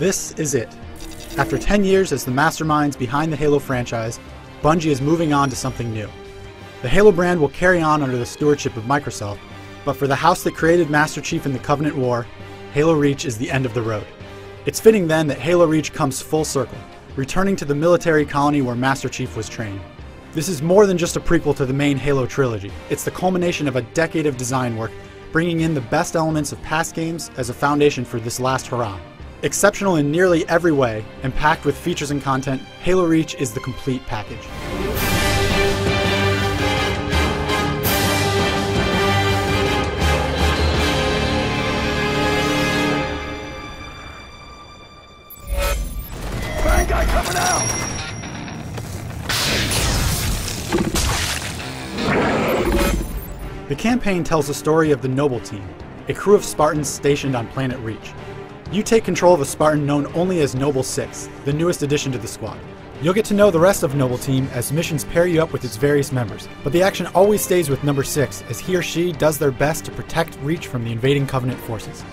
This is it. After 10 years as the masterminds behind the Halo franchise, Bungie is moving on to something new. The Halo brand will carry on under the stewardship of Microsoft, but for the house that created Master Chief in the Covenant War, Halo Reach is the end of the road. It's fitting then that Halo Reach comes full circle, returning to the military colony where Master Chief was trained. This is more than just a prequel to the main Halo trilogy. It's the culmination of a decade of design work, bringing in the best elements of past games as a foundation for this last hurrah. Exceptional in nearly every way, and packed with features and content, Halo Reach is the complete package. Bad guy coming out! The campaign tells the story of the Noble Team, a crew of Spartans stationed on planet Reach. You take control of a Spartan known only as Noble 6, the newest addition to the squad. You'll get to know the rest of Noble Team as missions pair you up with its various members, but the action always stays with number 6 as he or she does their best to protect Reach from the invading Covenant forces.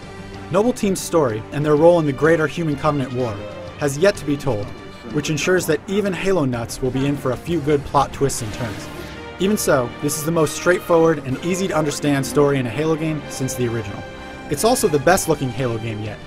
Noble Team's story and their role in the greater Human Covenant War has yet to be told, which ensures that even Halo nuts will be in for a few good plot twists and turns. Even so, this is the most straightforward and easy to understand story in a Halo game since the original. It's also the best looking Halo game yet,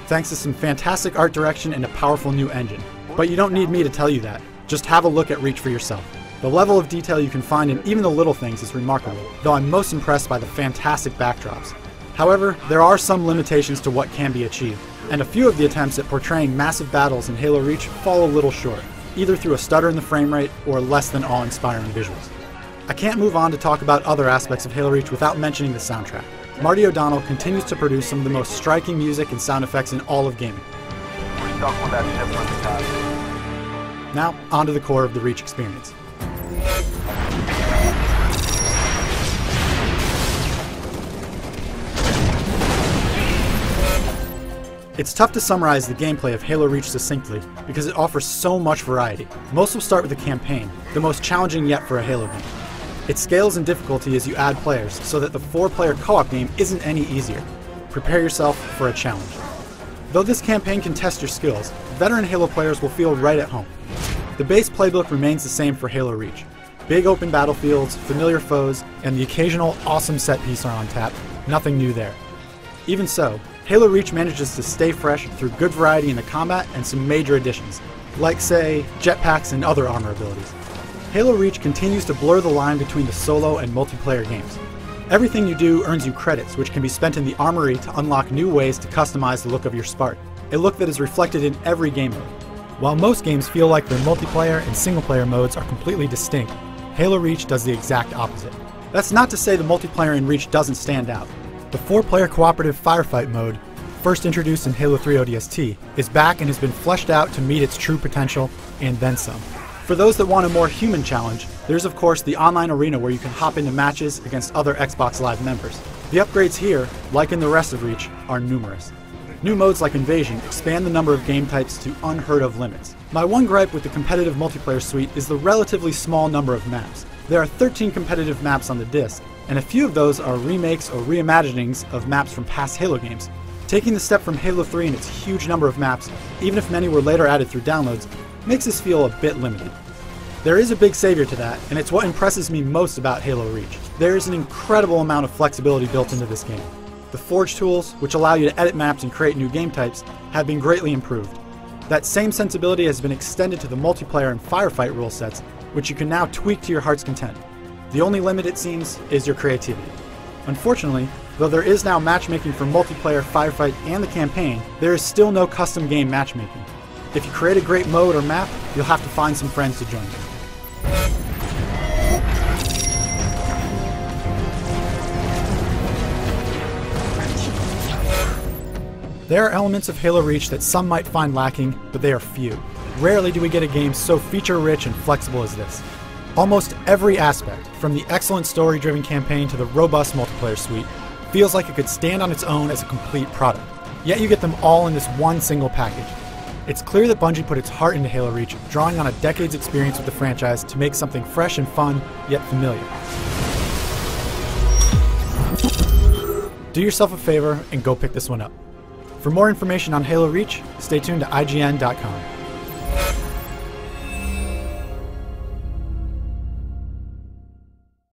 thanks to some fantastic art direction and a powerful new engine. But you don't need me to tell you that. Just have a look at Reach for yourself. The level of detail you can find in even the little things is remarkable, though I'm most impressed by the fantastic backdrops. However, there are some limitations to what can be achieved, and a few of the attempts at portraying massive battles in Halo Reach fall a little short, either through a stutter in the frame rate or less than awe-inspiring visuals. I can't move on to talk about other aspects of Halo Reach without mentioning the soundtrack. Marty O'Donnell continues to produce some of the most striking music and sound effects in all of gaming. We're stuck with that ship for the time. Now, onto the core of the Reach experience. It's tough to summarize the gameplay of Halo Reach succinctly because it offers so much variety. Most will start with the campaign, the most challenging yet for a Halo game. It scales in difficulty as you add players, so that the 4-player co-op game isn't any easier. Prepare yourself for a challenge. Though this campaign can test your skills, veteran Halo players will feel right at home. The base playbook remains the same for Halo Reach. Big open battlefields, familiar foes, and the occasional awesome set piece are on tap. Nothing new there. Even so, Halo Reach manages to stay fresh through good variety in the combat and some major additions, like say, jetpacks and other armor abilities. Halo Reach continues to blur the line between the solo and multiplayer games. Everything you do earns you credits, which can be spent in the armory to unlock new ways to customize the look of your Spartan, a look that is reflected in every game mode. While most games feel like their multiplayer and single-player modes are completely distinct, Halo Reach does the exact opposite. That's not to say the multiplayer in Reach doesn't stand out. The 4-player cooperative firefight mode, first introduced in Halo 3 ODST, is back and has been fleshed out to meet its true potential, and then some. For those that want a more human challenge, there's of course the online arena where you can hop into matches against other Xbox Live members. The upgrades here, like in the rest of Reach, are numerous. New modes like Invasion expand the number of game types to unheard of limits. My one gripe with the competitive multiplayer suite is the relatively small number of maps. There are 13 competitive maps on the disc, and a few of those are remakes or reimaginings of maps from past Halo games. Taking the step from Halo 3 and its huge number of maps, even if many were later added through downloads, makes this feel a bit limited. There is a big savior to that, and it's what impresses me most about Halo Reach. There is an incredible amount of flexibility built into this game. The Forge tools, which allow you to edit maps and create new game types, have been greatly improved. That same sensibility has been extended to the multiplayer and firefight rule sets, which you can now tweak to your heart's content. The only limit, it seems, is your creativity. Unfortunately, though there is now matchmaking for multiplayer, firefight, and the campaign, there is still no custom game matchmaking. If you create a great mode or map, you'll have to find some friends to join you. There are elements of Halo Reach that some might find lacking, but they are few. Rarely do we get a game so feature-rich and flexible as this. Almost every aspect, from the excellent story-driven campaign to the robust multiplayer suite, feels like it could stand on its own as a complete product. Yet you get them all in this one single package. It's clear that Bungie put its heart into Halo Reach, drawing on a decade's experience with the franchise to make something fresh and fun, yet familiar. Do yourself a favor and go pick this one up. For more information on Halo Reach, stay tuned to IGN.com.